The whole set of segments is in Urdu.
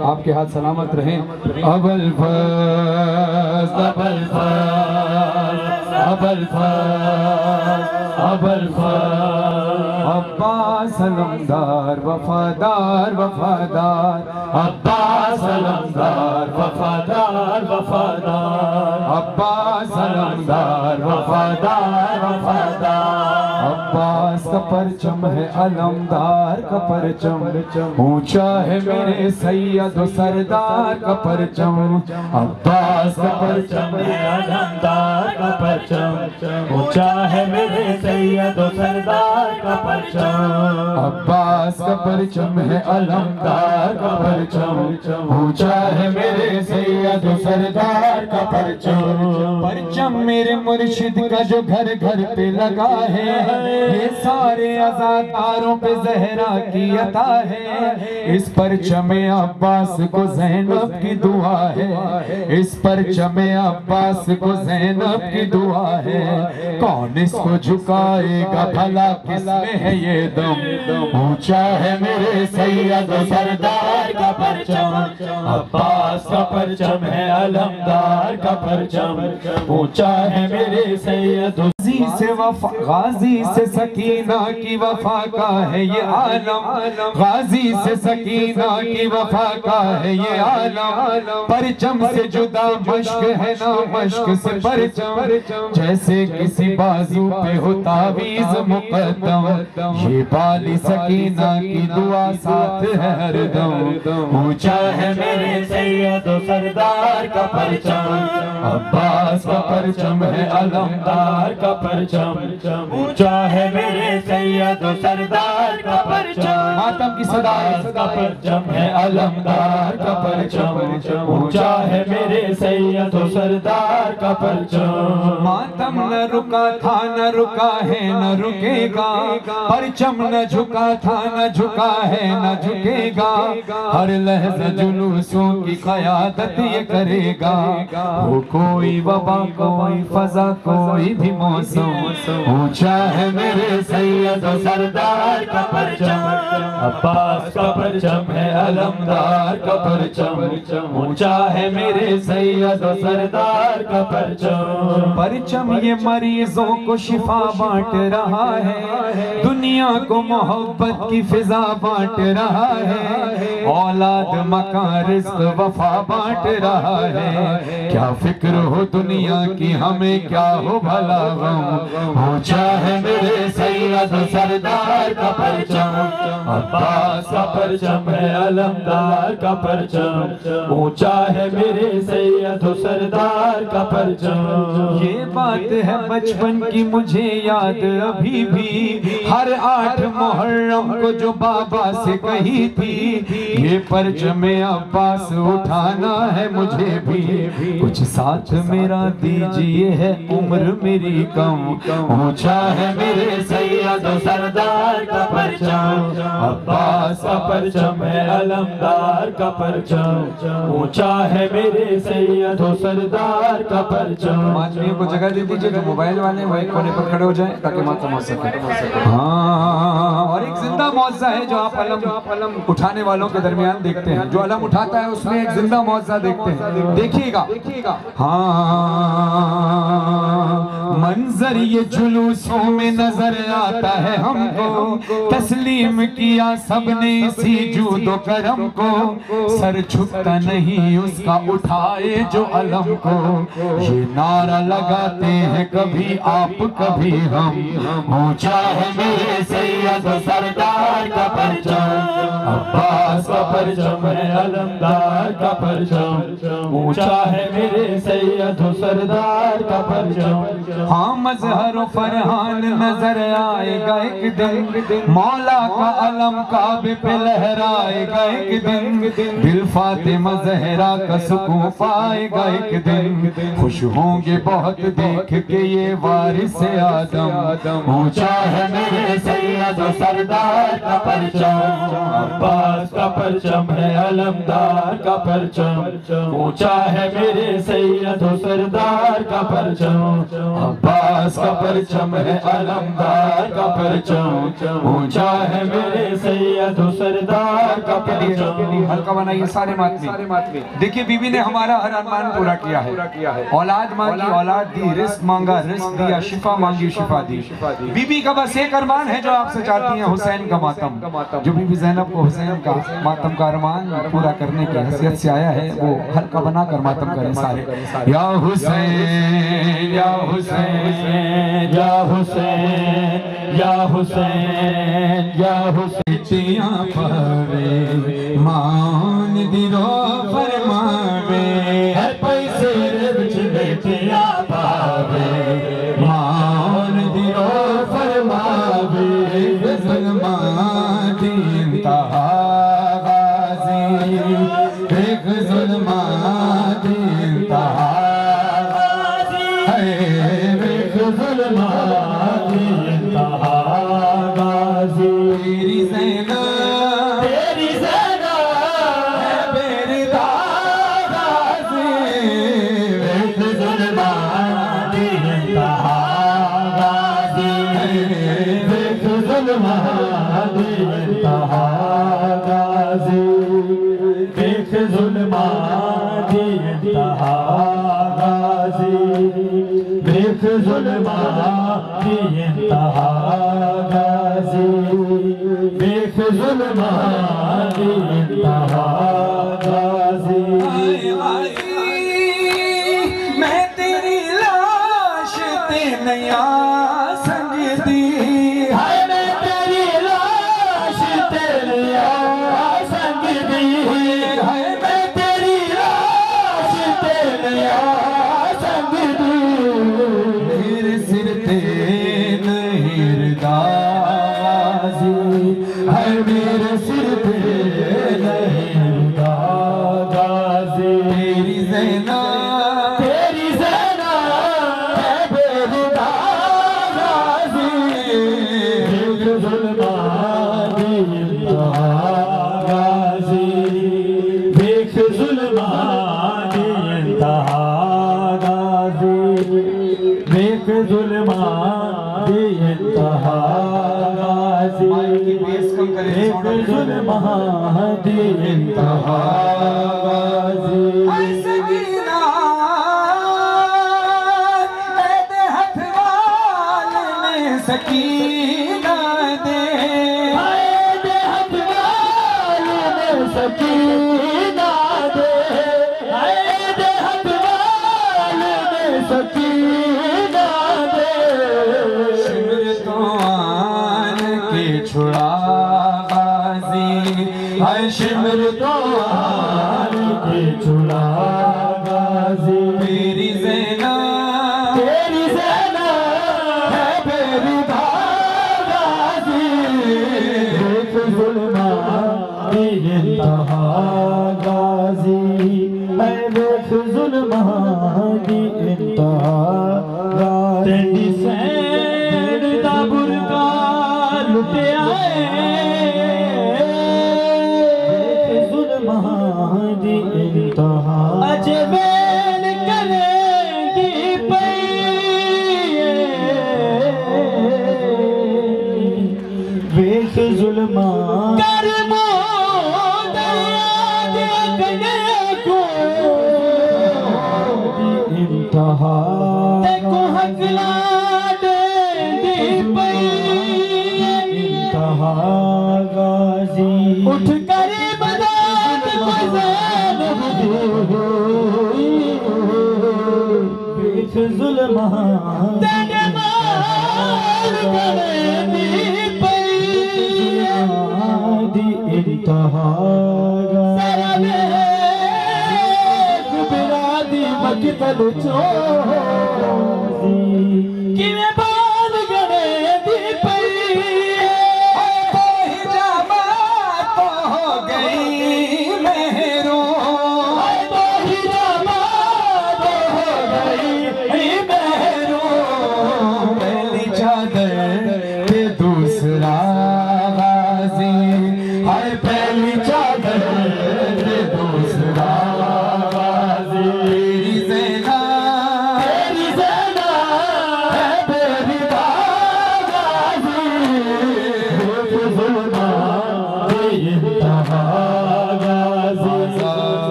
آپ کے ہاتھ سلامت رہیں. ابوالفضل ابوالفضل ابوالفضل ابوالفضل عباس علمدار وفادار وفادار عباس علمدار وفادار وفادار عباس علمدار وفادار وفادار عباس کا پرچم ہے علمدار کا پرچم اونچا ہے میرے سید و سردار کا پرچم عباس کا پرچم ہے علمدار کا پرچم اونچا ہے میرے سید و سردار کا پرچم عباس کا پرچم ہے علمدار کا پرچم اونچا ہے میرے سید و سردار کا پرچم پرچم میرے مرشد کا جو گھر گھر پہ لگا ہے یہ سارے عزاداروں پہ زہرا کی عطا ہے اس پرچم عباس کو زینب کی دعا ہے اس پرچم عباس کو زینب کی دعا ہے کون اس کو جھکائے گا بھلا کس میں ہے یہ دم اونچا ہے میرے سید و سردار کا پرچم عباس کا پرچم ہے علمدار کا پرچم اونچا ہے میرے سید و غازی سے سکینہ کی وفا کا ہے یہ عالم غازی سے سکینہ کی وفا کا ہے یہ عالم پرچم سے جدا مشک ہے نا مشک سے پرچم جیسے کسی بازو پہ ہو تعویذ مقدم یہ بالی سکینہ کی دعا ساتھ ہے ہر دم اونچا ہے میرے سید و سردار کا پرچم عباس کا پرچم ہے علمدار کا پرچم اونچا ہے میرے سید و سردار کا پرچم ماتم کی صدا کا پرچم ہے علمدار کا پرچم اونچا ہے میرے سید و سردار کا پرچم ماتم نہ رکا تھا نہ رکا ہے نہ رکے گا پرچم نہ جھکا تھا نہ جھکا ہے نہ جھکے گا ہر لحظہ جلوسوں کی قیادت یہ کرے گا وہ کوئی وبا کوئی فضا کوئی بھی موسم اونچا ہے میرے سید و سردار کا پرچم عباس کا پرچم ہے علمدار کا پرچم اونچا ہے میرے سید و سردار کا پرچم پرچم یہ مریضوں کو شفا بانٹ رہا ہے دنیا کو محبت کی فضا بانٹ رہا ہے اولاد مکان رزق وفا بانٹ رہا ہے کیا فکر ہو دنیا کی ہمیں کیا ہو بھلا غم اونچا ہے میرے سید و سردار کا پرچم عباس کا پرچم ہے علمدار کا پرچم اونچا ہے میرے سید و سردار کا پرچم یہ بات ہے بچپن کی مجھے یاد ابھی بھی ہر 8 محرم کو جو بابا سے کہی تھی یہ پرچم عباس اٹھانا ہے مجھے بھی کچھ ساتھ میرا دیجئے ہے عمر میری کم اونچا ہے میرے سید و سردار کا پرچم عباس کا پرچم ہے علمدار کا پرچم اونچا ہے میرے سید و سردار کا پرچم ماتمیوں کو جگہ دے دیجئے جو موبائل والے وہ ایک کونے پر کھڑے ہو جائیں تاکہ ماتم ہو سکے ہاں اور ایک زندہ معجزہ ہے جو آپ علم اٹھانے والوں کے درمیان دیکھتے ہیں جو علم اٹھاتا ہے اس میں ایک زندہ معجزہ دیکھتے ہیں دیکھیے گا ہاں منظر یہ جلوسوں میں نظر آتا ہے ہم کو تسلیم کیا سب نے اسی جود و کرم کو سر جھکتا نہیں اس کا اٹھائے جو علم کو یہ نعرہ لگاتے ہیں کبھی آپ کبھی ہم اونچا ہے میرے سید و سردار کا پرچم عباس کا پرچم ہے علمدار کا پرچم اونچا ہے میرے سید و سردار کا پرچم ہاں مظہر و فرحان نظر آئے گا ایک دن مولا کا علم کعبے پہ لہرائے گا ایک دن دل فاطمہ زہرا کا سکون پائے گا ایک دن خوش ہوں گے بہت دیکھ کے یہ وارث آدم اونچا ہے میرے سید و سردار کا پرچم عباس کا پرچم ہے علمدار کا پرچم اونچا ہے میرے سید و سردار کا پرچم عباس عباس کا پرچم ہے علمدار کا پرچم اونچا ہے میرے سید و سردار کا پرچم. حلقہ بنائیے سارے ماتمی. دیکھیں بی بی نے ہمارا ہر ارمان پورا کیا ہے. اولاد مانگی اولاد دی, رزق مانگا رزق دیا, شفا مانگی شفا دی. بی بی کا بس ایک ارمان ہے جو آپ سے چاہتی ہیں, حسین کا ماتم. جو بی بی زینب کو حسین کا ماتم کا ارمان پورا کرنے کی حیثیت سے آیا ہے, وہ حلقہ بنا کر ماتم کریں سارے. یا حسین یا حسین یا حسین یا حسین یا حسین پاوے مان دیرو فرماوے ہے پیسے بچ بیٹیا پاوے مان دیرو فرماوے ظلمان دی انتہا غازی ایک ظلمان دی انتہا میں تیری لاش تے نیا سنگ دی, میں تیری لاش تے نیا سنگ دی, میں تیری لاش تے نیا سنگ دی. میرے سر تے نہیں غازی ہے, میرے سر تے نہیں غازی. تیری زینب تیری زینب ہے بیردہ غازی, ایک ظلمان دی انتہا غازی, ایک ظلمان دی انتہا غازی, ایک ظلمان دی انتہا غازی, ایک ظلمان دی انتہا غازی. اے سکینہ اے دے ہتھ والے سکینہ دے, اے دے ہتھ والے سکینہ دے, اے دے ہتھ والے سکینہ دے. شمر تو آن کے چھڑا غازی ہے, شمر تو آن کے چھڑا غازی. میری زینب تیری زینب ہے بیردہ غازی, ایک ظلمان دی انتہا غازی, ایک ظلمان دی انتہا غازی. تیری سین دا برکا لٹے آئے, ایک ظلمان دی انتہا اجبین کریں گی پئی, ویخ ظلمان کرمو دریا دے کنے کو دی انتہا کو حقلا دے دی پئی انتہا غازی. اٹھ کر مدد مزید ویخ ظلمان تیرے مال کرے دی پئی دی انتہا غازی. برادی مقتل چوزی کیویں بال گڑے دی پئی, کوئی جماعت تو ہو گئی مہروں, کوئی جماعت ہو گئی مہروں. پہلی چادر پہ دوسرا غازی ہے, پہلی چادر پہ دوسرا غازی. تیری زینب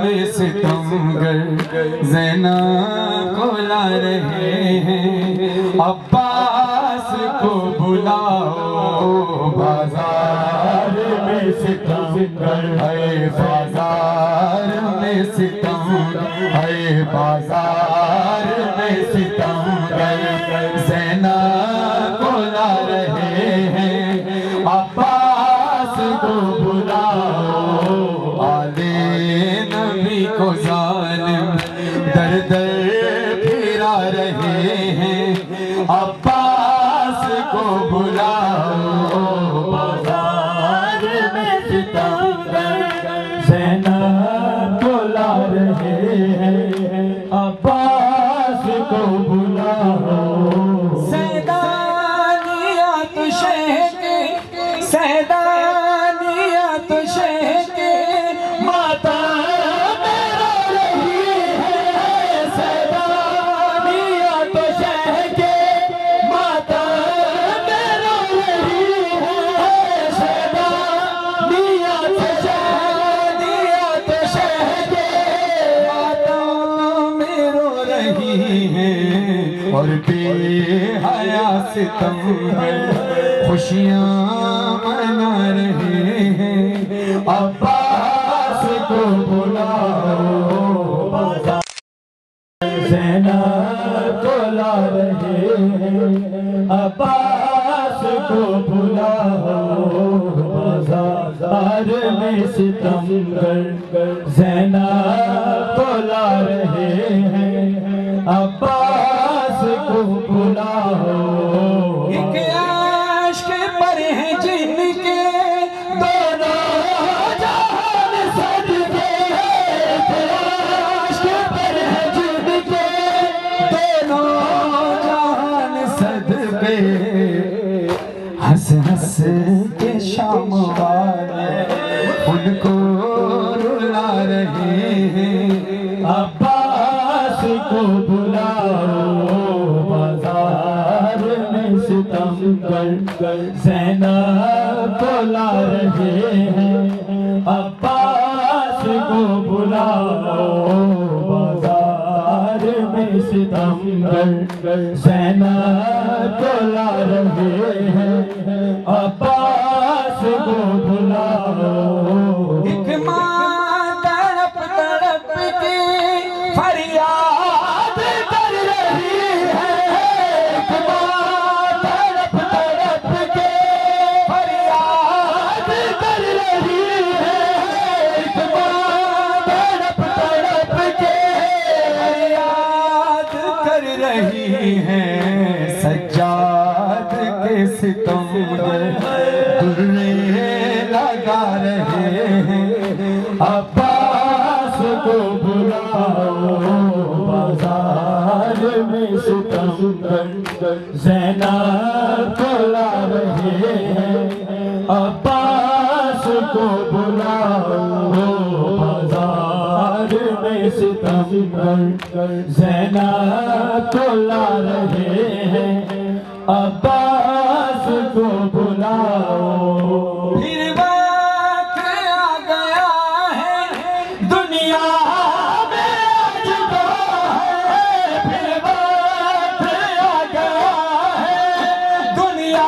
میں ستمگر زینب کو لا رہے ہیں عباس کو بلاؤ بازار میں ستمگر اے بازار میں ستمگر اے بازار میں ستمگر زینب کو لا رہے ہیں عباس کو بلاؤ آلے نبی کو ظالم در در پھرا رہے ہیں عباس کو بلاؤ بازار میں ستمگر زینب کو لا رہے ہیں عباس کو بلاؤ سیدانیات شہ کے سیدانیات شہ کے ماتم رو رہی ہے سیدانیات شہ کے ماتم رو رہی ہے سیدانیات شہ کے ماتم رو رہی ہے اور بے حیا ستمگر خوشیاں منا رہے ہیں عباس کو بلاؤ بازار زینب کو لا رہے ہیں عباس کو بلاؤ بازار میں ستمگر زینب کو لا رہے ہیں عباس کو بلاؤ ایک عشق پر ہیں جن کے دونوں جہان صدقے ایک عشق پر ہیں جن کے دونوں جہان صدقے ہنس ہنس کے شام والے ان کو رلا رہے ہیں عباس کو بلاؤ بازار میں ستمگر زینب کو لا رہے ہیں عباس کو بلاؤ بازار میں ستمگر زینب کو لا رہے ہیں عباس کو بلاؤ ایک ماں تڑپ تڑپ کے فریاد کر رہی ہے ایک ماں تڑپ تڑپ کے فریاد کر رہی ہے ایک ماں تڑپ تڑپ کے فریاد کر رہی ہے سجاد کے ستمگر درے لگا رہے ہیں عباس کو بلاؤ بازار میں ستمگر زینب کو لا رہے ہیں عباس کو بلاؤ بازار میں ستمگر زینب کو لا رہے ہیں عباس کو بلاؤ پھر وقت آ گیا ہے دنیا میں آج تو ہے پھر وقت آ گیا ہے دنیا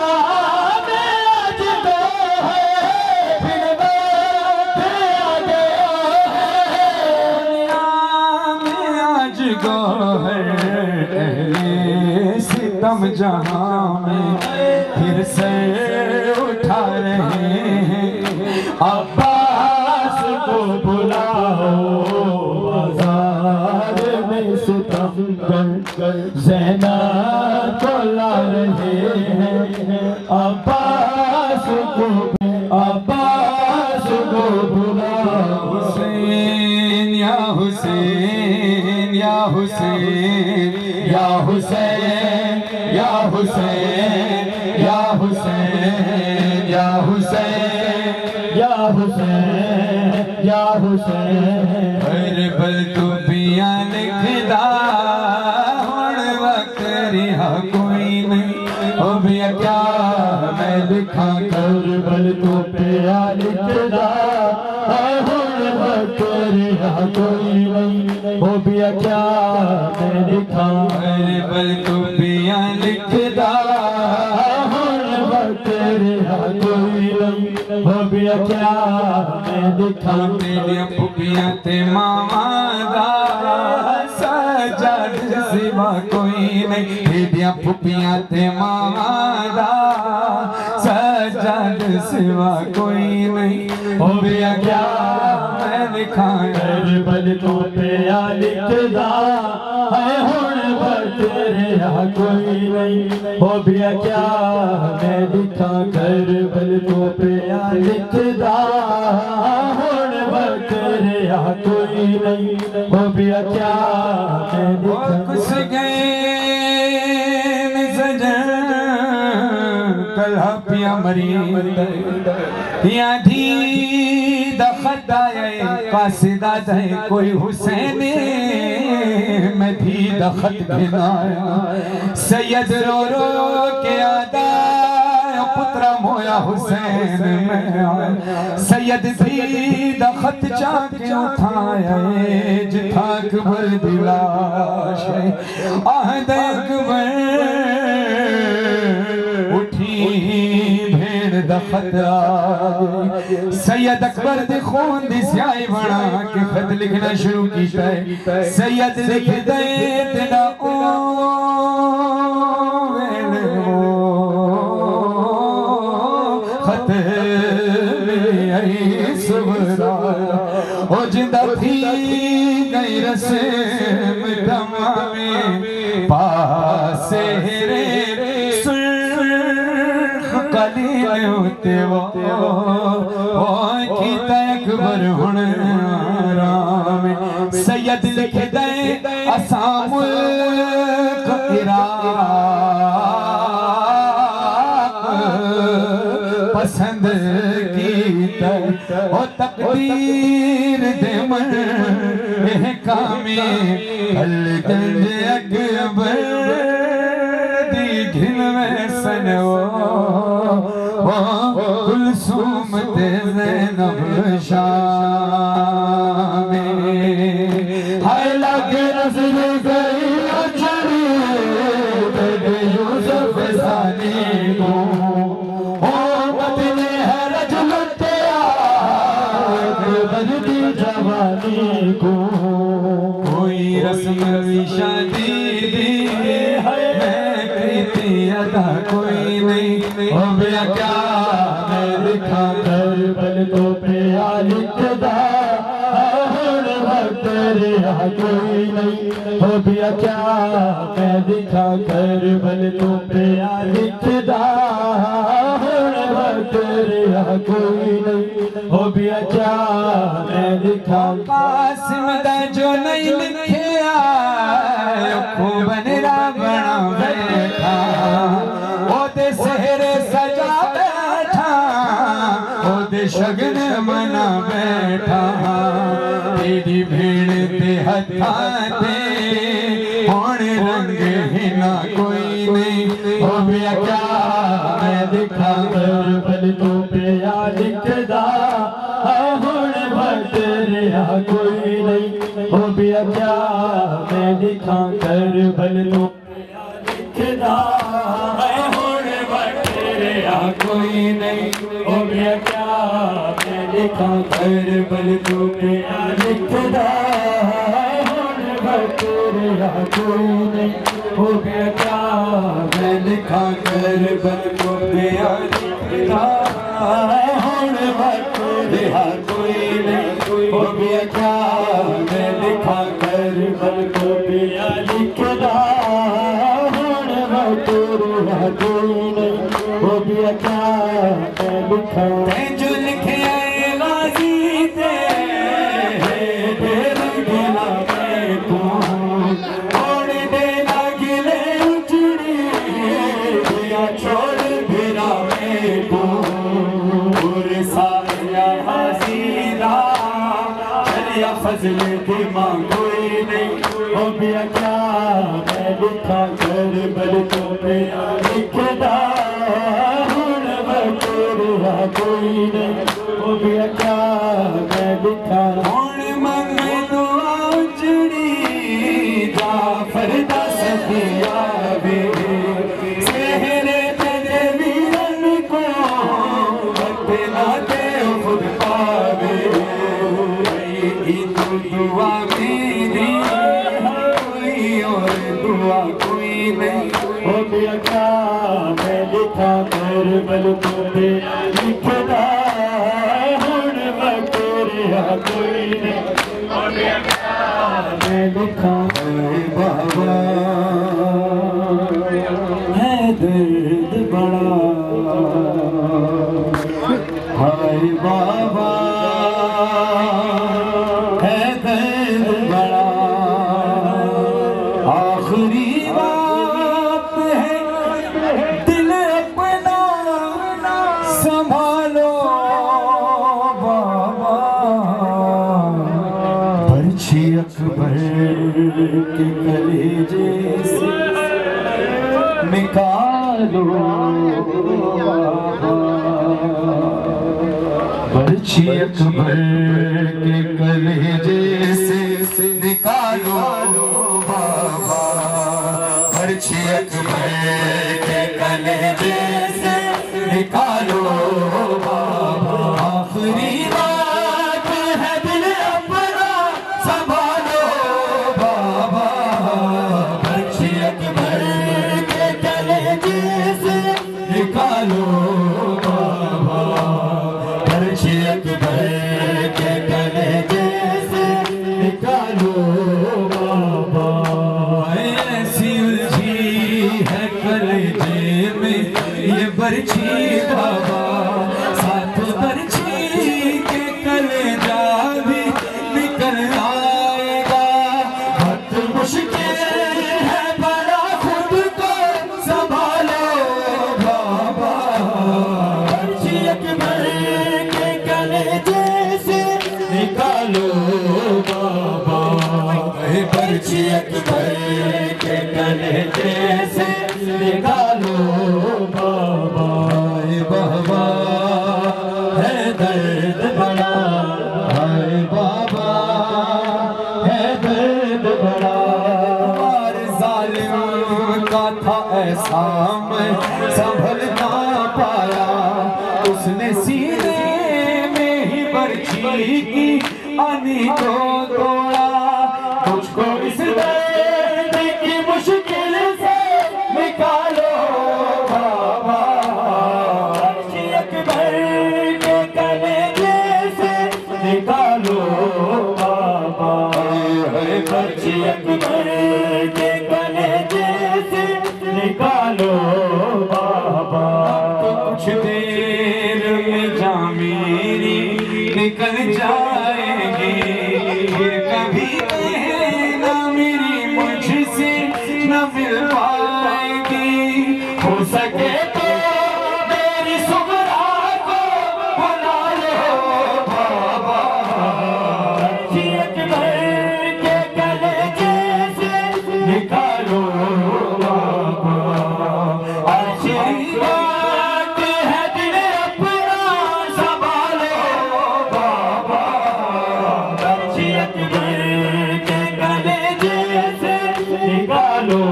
میں آج تو ہے پھر وقت آ گیا ہے دنیا میں آج گوہر ستم جہاں میں پھر سر اٹھا رہے ہیں عباس کو بلاؤ بازار میں ستمگر زینب کو لا رہے ہیں عباس کو بلاؤ حسین یا حسین یا حسین یا حسین یا حسین یا حسین یا حسین یا حسین یا حسین کربل تو بیاں لکھدا ہن وقت رہا کوئی نہیں او بیا کیا میں لکھاں کربل تو بیاں لکھدا ہن وقت تیرے یہاں کوئی نہیں، ہو بیا کیا میں لکھا، کربل تو بیا لکھدا، تیرے یہاں کوئی نہیں، ہو بیا کیا میں لکھا، میرے پھپھیاں تے ماواں دا سجاد سوا کوئی نہیں، میرے پھپھیاں تے ماواں دا سجاد سوا کوئی نہیں، ہو بیا کیا میں لکھا، کربل تو بیا لکھدا، اے ہن پر تیرے یہاں کوئی نہیں، ہو بیا کیا میں لکھا، کربل تو بیا لکھدا، ہن پر تیرے یہاں کوئی نہیں، ہو بیا کیا میں لکھا، کس گئے سجن کلہ پیا مرید یا دھی دخت آئے قاصدہ دے کوئی حسین میں بھی دخت بھنایا، سید رو رو کے آدھا پترہ مویا حسین میں آیا، سید بھی دخت چاکے اٹھایا، جتھا اکبر دلاش ہے آہد اکبر اٹھی بھیڑ دخت آگئی، سید اکبر دی خون دی سیائی بڑھا کے خط لکھنا شروع کیتا ہے، سید لکھ دے تینا خط میں صبرا او جندہ تھی گئی رسم تمامی پاسے رے سرخ قلیل ہوتے وہ کیتا اکبر ہن آرام، سید لکھ دے اسام ملک عراق پسند کیتا او تقدیر دے من احکامی الگنج اکبر دی گھن میں سنو کلثوم تے زینب شام ہائے لگے نظر گئی اچھری بے یوسف ثانی کو جوانی کو کوئی رسم شادی دی میں کیتی ادا کوئی نہیں، ہو بیا کیا میں لکھا، کربل تو پیا لکھدا، ہن وقت تیرے یہاں کوئی نہیں، ہو بیا کیا میں لکھا، کربل تو پیا لکھدا، ہن وقت تیرے یہاں کوئی نہیں، ہو بیا کیا میں لکھا، قاسم دا جو نہیں لکھیا خوبن را بنا بیٹھا، او دے سہرے سجا بیٹھا، او دے شگن منا بیٹھا، تیری بھیڑ تے ہتھاں تے ہون رنگ ہی نہ کوئی نہیں، ہو بیا کیا میں لکھا، کربل تو پیا لکھدا، ہن وقت تیرے یہاں کوئی نہیں، ہو بیا کیا میں لکھا، کربل تو پیا لکھدا، ہن وقت تیرے یہاں کوئی نہیں، ہو بیا کیا میں لکھا، کربل تو پیا لکھدا، ہن وقت تیرے یہاں کوئی نہیں، ہو بیا کیا میں لکھا، کربل تو پیا لکھدا، ہن وقت تیرے یہاں کوئی نہیں، ہو بیا کیا میں لکھا، کربل تو پیا لکھدا، ہن وقت تیرے یہاں کوئی نہیں، ہو بیا کیا میں لکھا، تے جو لکھے آئے غازی تے دیر گلا میں کون اوڑ دے لگلے اچھڑی دیا چھوڑ بھیرا میں کون پورے ساریا حسینہ چلیا فضل کی ماں کوئی نہیں، ہو بیا کیا میں لکھا، کربل تو پیا لکھدا، ہن وقت تیرے یہاں کوئی نہیں، ہو بیا کیا میں لکھا، دعا میری کوئی اور دعا کوئی نہیں ہو گیا کیا میں لکھا کربل پہ لکھدا ہن بکریا کوئی نہیں ہو گیا کیا میں لکھا بابا ہے درد بڑا ہائے بابا ہے درد بڑا آخری بات ہے دل اپنا سنبھالو بابا پرچھی اکبر کے کلیجے سے نکالو بابا پرچھی اکبر کے کلیجے سے نکالو بابا پرچھی اکبر کے کلیجے سے نکالو بابا آخری بات ہے دل اپنا سنبھالو بابا پرچھی اکبر کے کلیجے سے نکالو بابا پرچھی اکبر کے کلیجے سے نکالو بابا ایسی الجھی ہے کلیجے میں یہ برچھی بابا ساتھ برچھی کے کلیجہ بھی نکل آئے گا بہت مشکل ہے بڑا خود کو سنبھالو بابا پرچھی اکبر کے کلیجے سے نکالو بابا پرچھی اکبر کے کلیجے سے نکالو بابا بابا ہے درد بڑا ہائے بابا ہے درد بڑا اور ظالم کا تھا ایسا میں سنبھل نہ پایا اس نے سینے میں ہی برچھی کی آنی کو توڑا تجھ کو اس درد کی مشکل سے نکالو بابا پرچھی اکبر کے کلیجے سے نکالو بابا پرچھی اکبر کے کلیجے سے نکالو بابا کچھ دیر میں جان میری نکل جائے گی یہ کبھی نہ میری مجھ سے نہ مل پائے گی ہو سکے تو میری سغرا کو بلا لو بابا پرچھی اکبر کے کلیجے سے نکالو بابا آخری بات ہے دل اپنا سنبھالو بابا پرچھی اکبر کے کلیجے سے نکالو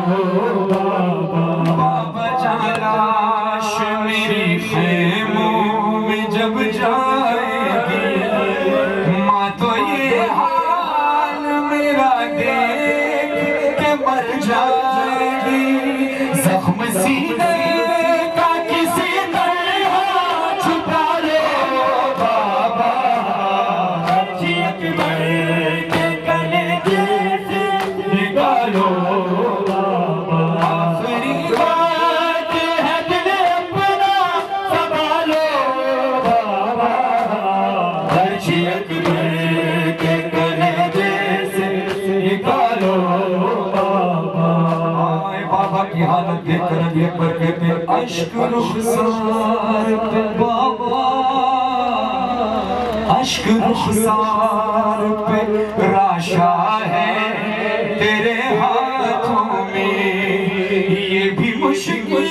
بابا جان لاش میری خیموں میں جب جائے گی ماں تو یہ حال میرا دیکھ کے مر جائے گی زخم سینے کا کسی طرح چھپا لو بابا پرچھی اکبر کے کلیجے سے نکالو بابا آخری بات ہے دل اپنا سنبھالو بابا پرچھی اکبر کے کلیجے سے نکالو بابا بابا کی حالت دیکھ کر علی اکبر کہتے ہیں اشک رخسار پہ بابا اشک رخسار پہ راشا ہے تیرے ہاتھوں میں یہ بھی مشکل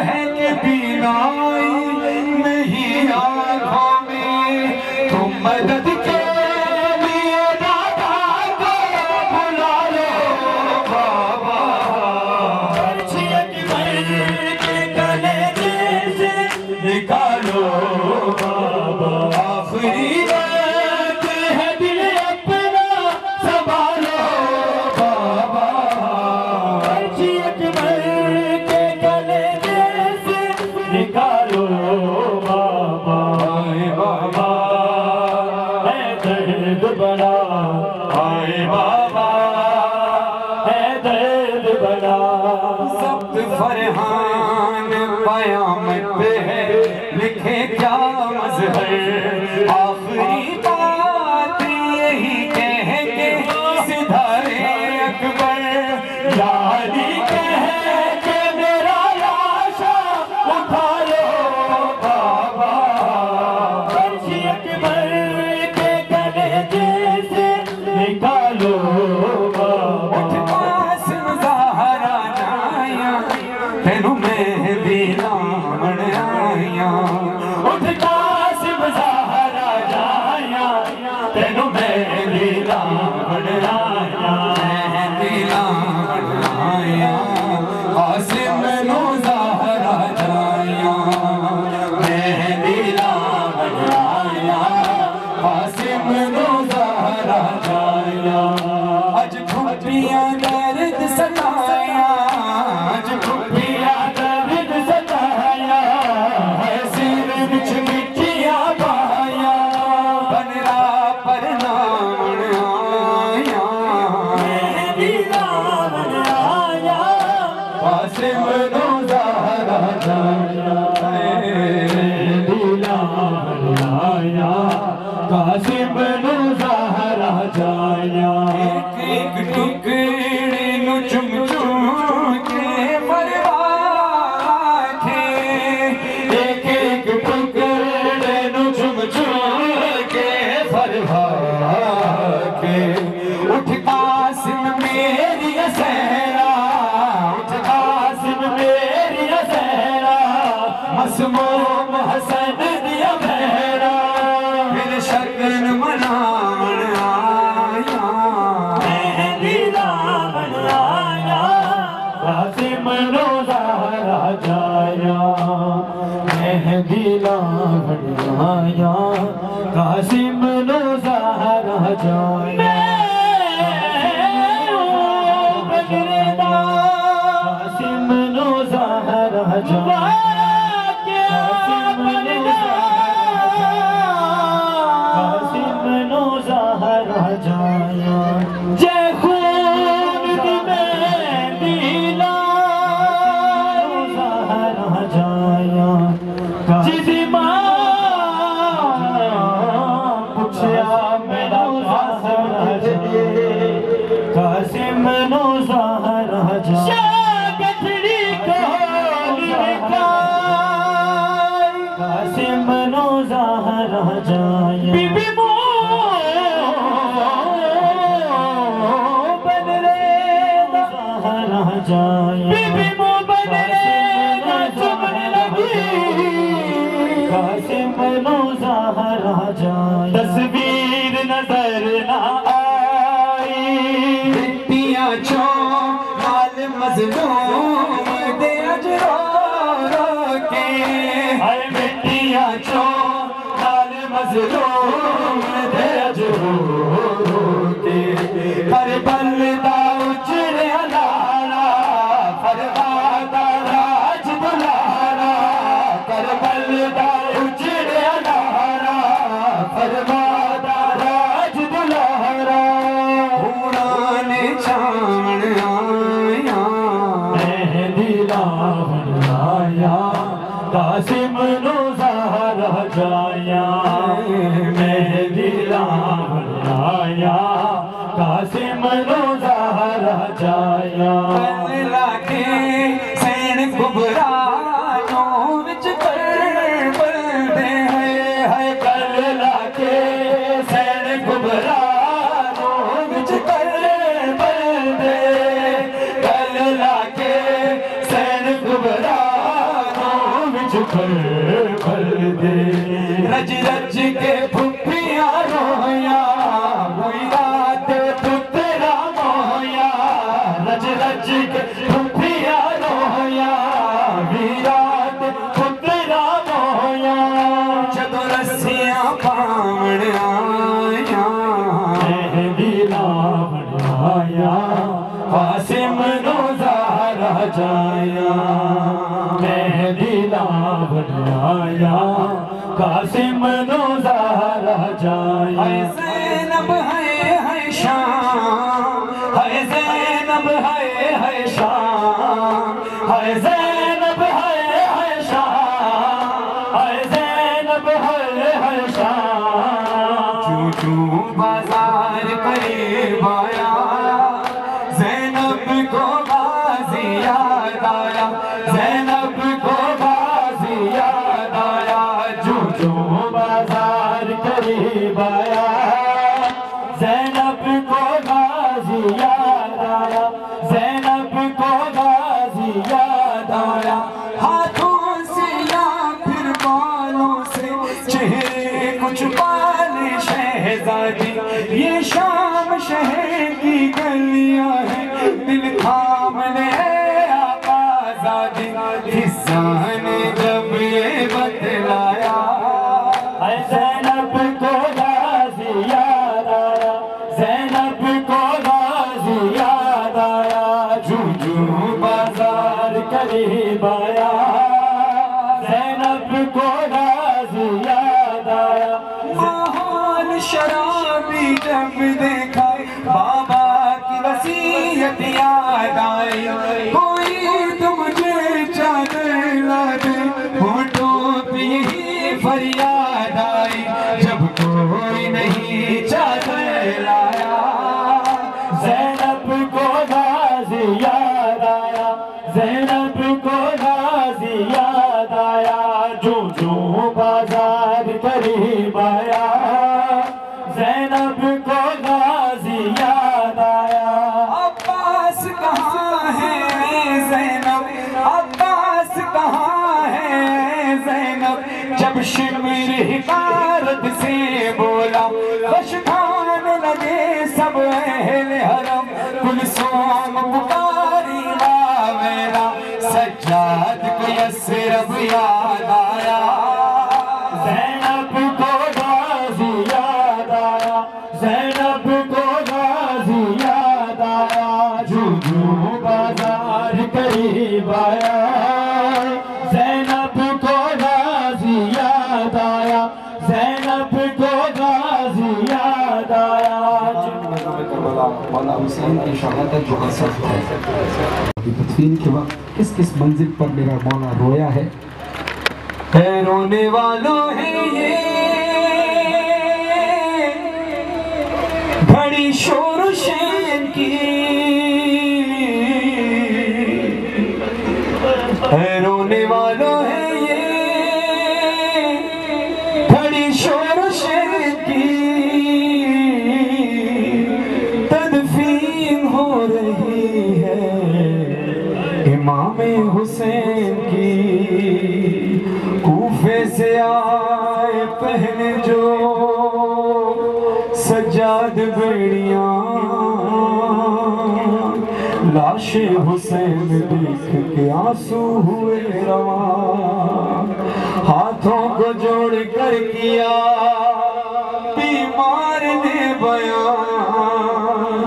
ہے کہ بینائی نہیں آنکھوں میں تم مدد کے لیے دادا کو بلا لو بابا پرچھی اکبر کے کلیجے سے نکالو بابا آخری بات ہے دل بڑا آئے بابا ہے درد بڑا ضبط فرحان قیامت پہ ہے لکھے کیا مظہر آخری بات یہی کہہ کے سدھارے اکبر یاری کہہ کے میرا لاشا اٹھا لو بابا فرشی اکبر کے گلے جیسے نکالو بابا اٹھ قاسم زہرا جائیاں تینوں مہندی لامن آئیاں اٹھ قاسم زہرا جائیاں تینوں مہندی لامن آئیاں مہندی لامن آئیاں قاسم نو زہرا جائیاں مہندی لامن آئیاں قاسم نو زہرا جائیاں اج پھپھیاں درد ستائیاں اج پھپھیاں درد ستایا ہے سر وچ مٹیاں پایا بنرا پر نامن آئیاں مہندی لامن آیا قاسم نو زہرا جائیاں مہندی لامن آیا قاسم نو زہرا جایا ایک ایک ٹکڑے نو چم چم کے پرواہ تھے ایک ایک ٹکڑے نو چم چم کے فرحا کے اٹھ قاسم میری سہرا اٹھ قاسم میری سہرا مسموم حسن دیا بہرا پھر شگن منامن آیا مہندی لامن آیا قاسم نو زہرا جایا مہندی لامن آیا قاسم نو زہرا جایا قاسم نو زہرا جایا قاسم نو زہرا جایا جے خون دی مہندی لائے زہرا جایا جدی ماں پوچھیا میرا زہرا جایا قاسم نو زہرا جایا گٹھڑی کولی قاسم نو زہرا جایا بی بی مو بن رے زہرا جایا بی بی مو بن رے چمن لگی قاسم نو زہرا جایا تصویر نظر نہ آئی مٹیاں چوں نال مظلوم دے اج رو رو کے ہائے مٹیاں چوں نال مظلوم دے اج رو رو کے کربل دا اجڑیا لالا فرغا دا راج دلارا کربل دا اجڑیا لالا فرغا دا راج دلارا ہونا نے چھان آیا مہندی لامن آیا قاسم نو زہرا جایا مہندی لامن آیا قاسم نو زہرا جایا لا کے سین گبرانوں وچ کربل دے ہے کل لا کے سین گبرانوں وچ کربل دے کل لا کے سین گبرانوں وچ کربل دے رج رج کے پھپھیاں رویا ہوئی رات پترا مویا رج رج کے پھپھیاں رویا ویرات پترا مویا جدو رسیاں پاون آیا مہندی لامن آیا قاسم نو زہرا جایا مہندی لامن آیا قاسم نو زہرا جایا زینب ہے قریب آیا زینب کو غازی یاد آیا زینب کو غازی یاد آیا جو جو بازار قریب آیا زینب کو غازی یاد آیا زینب کو غازی یاد آیا ہاتھوں سے یا پھر بالوں سے چہرے کچھ بال شہزادی یہ شام شہر کی گلیاں ہیں دل تھام لے آقا زادی قصہ نے جب یہ بتلایا اے زینب کو غازی یاد آیا زینب کو غازی یاد آیا جو جو بازار قریب آیا زینب کو غازی یاد آیا ماحول شرابی جب دیکھا بابا کی وصیت یاد آئی کوئی تو مجھے چادر لا دے ہونٹوں پہ یہی فریاد آئی جب کوئی نہیں چادر لایا زینب کو غازی یاد آیا زینب کو غازی یاد آیا جو جو بازار قریب آیا زینب کو غازی یاد آیا عباس کہاں ہے زینب عباس کہاں ہے زینب جب شمر حکارت سے بولا بشکان لگے سب اہل حرم کلثوم پکاری واویلا سجاد کو یسرب یاد آیا زینب کو غازی یاد آیا زینب کو غازی یاد آیا جو جو بازار قریب آیا زینب کو غازی یاد آیا زینب کو غازی یاد آیا مولا حسین کی شہادت جو حسد ہے تدفین کے وقت کس کس منزل پر میرا مولا رویا ہے اے رونے والوں ہے یہ بڑی شور و شین کی اے رونے والوں ہے یہ بڑی شور و شین کی تدفین ہو رہی ہے امام حسین کی کوفے سے آئے پہنے جو سجاد بیڑیاں لاش حسین دیکھ کے آنسو ہوئے رواں ہاتھوں کو جوڑ کر کیا بیمار نے بیان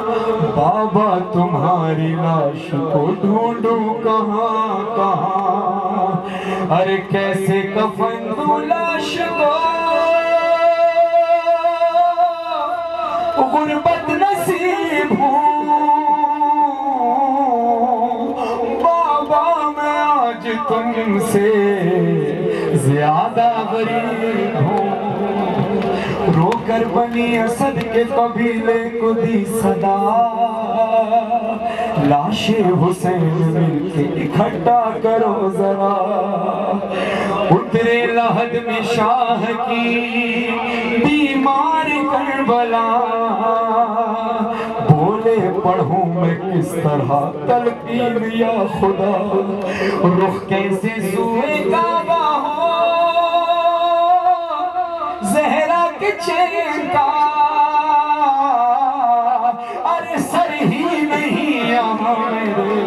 بابا تمہاری لاش کو ڈھونڈوں کہاں کہاں ارے کیسے کفن دوں لاش کو غربت نصیب ہوں بابا میں آج تم سے زیادہ غریب ہوں رو کر بنی اسد کے قبیلے کو دی صدا لاش حسین مل کے اکھٹا کرو ذرا اترے لحد میں شاہ کی بیمار کربلا بولے پڑھوں میں کس طرح تلقین یا خدا رخ کیسے سوئے کعبہ ہو زہرا کے چین کا ارے سر ہی نہیں یہاں میرے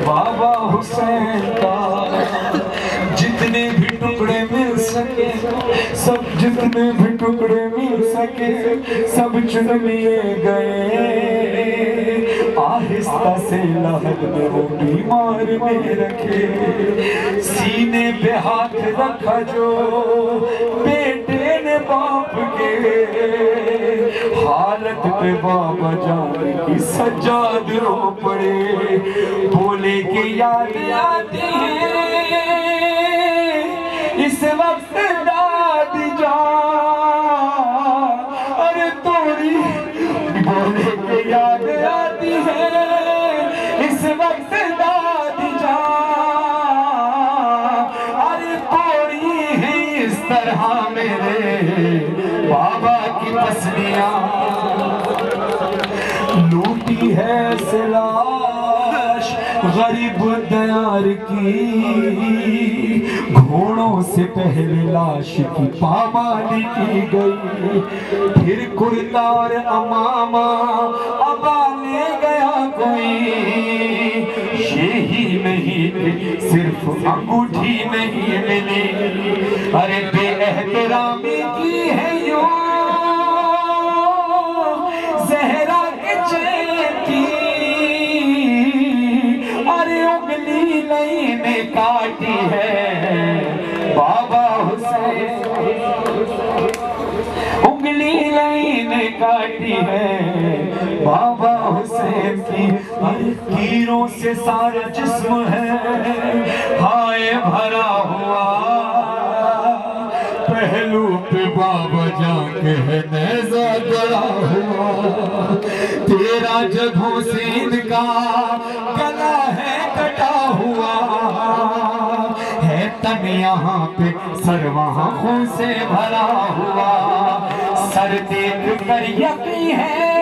بابا حسین کا جتنے بھی ٹکڑے مل سکے سب جتنے بھی ٹکڑے مل سکے سب چن لیے گئے آہستہ سے لحد میں وہ بیمار میں رکھے سینے پہ ہاتھ رکھا جو بیٹے نے باپ کے حالت پہ بابا جان کی سجاد رو پڑے بولے کہ یاد آتی ہے اس وقت داد جان ارے تو پوری بولے کہ یاد آتی ہے اس وقت دادی جان، ارے پوری ہے اس طرح میرے بابا کی پسلیاں، لوٹی ہے سلاش غریب دیار کی، گھوڑوں سے پہلے لاش کی پامالی کی گئی، پھر کرتا اور امامہ ابا لے گیا کوئی، یہی نہیں کہ صرف انگوٹھی نہیں ملی، ارے بے احترامی کی ہے یوں زہرا کے چین کی، ارے انگلی نہیں نے کاٹی ہے بابا حسین، انگلی نہیں نے کاٹی ہے بابا حسین کی، تیروں سے سارا جسم ہے ہائے بھرا ہوا، پہلو پہ بابا جان کے ہے نیزہ گڑا ہوا، تیرا جگہوں سے ان کا گلا ہے کٹا ہوا، ہے تن یہاں پہ سر وہاں خون سے بھرا ہوا، سر دیکھ کر یقین ہے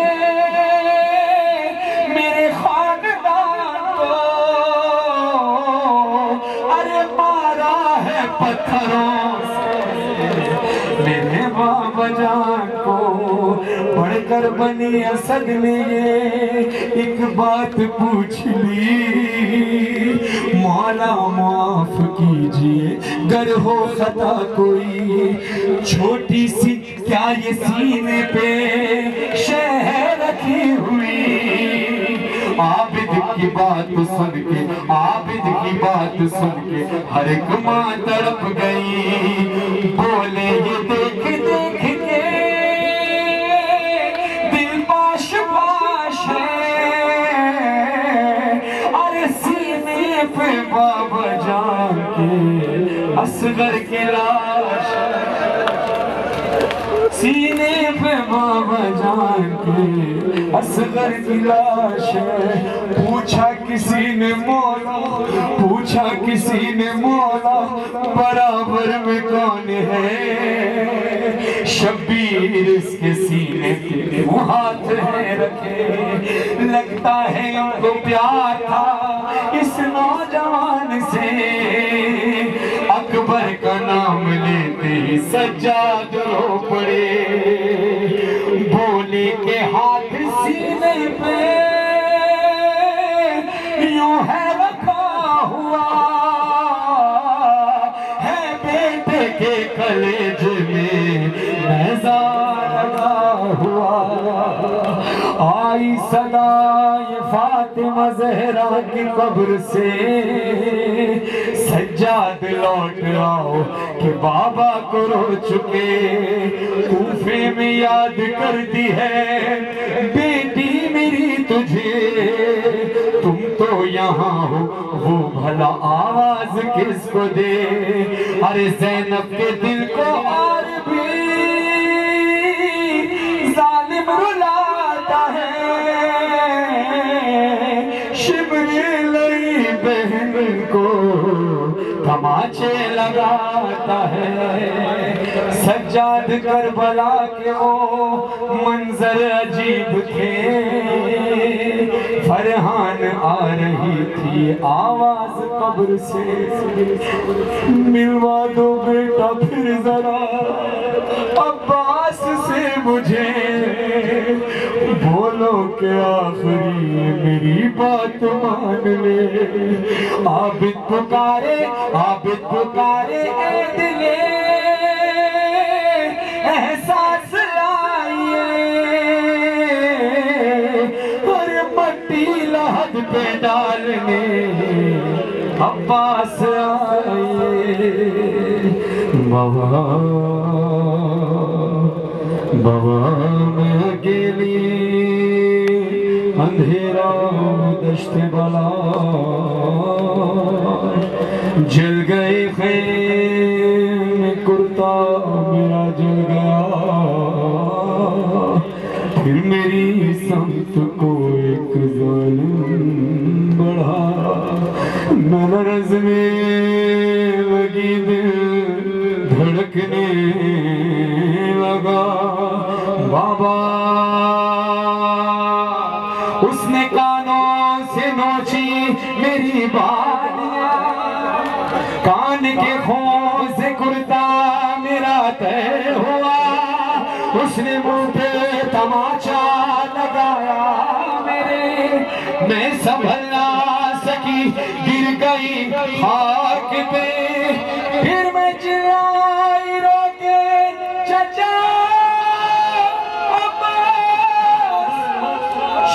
میرے خاندان کو، ارے مارا ہے پتھروں سے میرے بابا جان کو، پڑھ کر بنی اسد نے ایک بات پوچھ لی، مولا معاف کیجئے گر ہو خطا کوئی، چھوٹی سی کیا یہ سینے پہ شہ رکھی ہوئی، عابد کی بات سن کے عابد کی بات سن کے ہر ایک ماں تڑپ گئی، بولے یہ دیکھ دیکھ کے دل پاش پاش ہے، ارے سینے پہ بابا جان کے اصغر کی لاش، سینے پہ بابا جان کے اصغر کی لاش ہے، پوچھا کسی نے مولا، پوچھا کسی نے مولا برابر میں کون ہے، شبیر اس کے سینے پہ وہ ہاتھ ہے رکھے، لگتا ہے ان کو پیار تھا اس نوجوان سے، اکبر کا نام لیتے ہی سجاد رو پڑے، بولے کہ ہاتھ سینے پہ یوں ہے رکھا ہوا، ہے بیٹے کے کلیج میں نیزہ لگا ہوا، آئی صدا یہ فاطمہ زہرا کی قبر سے، سجاد لوٹ آؤ کہ بابا کو رو چکے، کوفے میں یاد کرتی ہے بیٹی میری تجھے، تم تو یہاں ہو وہ بھلا آواز کس کو دے، ارے زینب کے دل کو اور بھی ظالم رلاتا ہے، شبریل بہن کو تماچے لگاتا ہے، سجاد کربلا کے وہ منظر عجیب تھے، فرحان آ رہی تھی آواز قبر سے، ملوا دو بیٹا پھر ذرا عباس سے مجھے، بولو کہ آخری میری بات مان لے، عابد پکارے اے دلے احساس لائیے، اور مٹی لحد پہ ڈالنے عباس آئیے، بابا میں اکیلی اندھیرا دشت بلا، جل گئے خیم کرتا میرا جل گیا، پھر میری سمت کو ایک ظالم بڑھا، نرز میں لگی دل دھڑکنے لگا، بابا اس نے کانوں سے نوچی میری بالیاں، کان کے خون سے کرتا میرا طے ہوا، اس نے منہ پہ تماچا لگایا میرے، میں سنبھل نہ سکی گر گئی خاک پہ، پھر میں چلائی رو کے چچا عباس،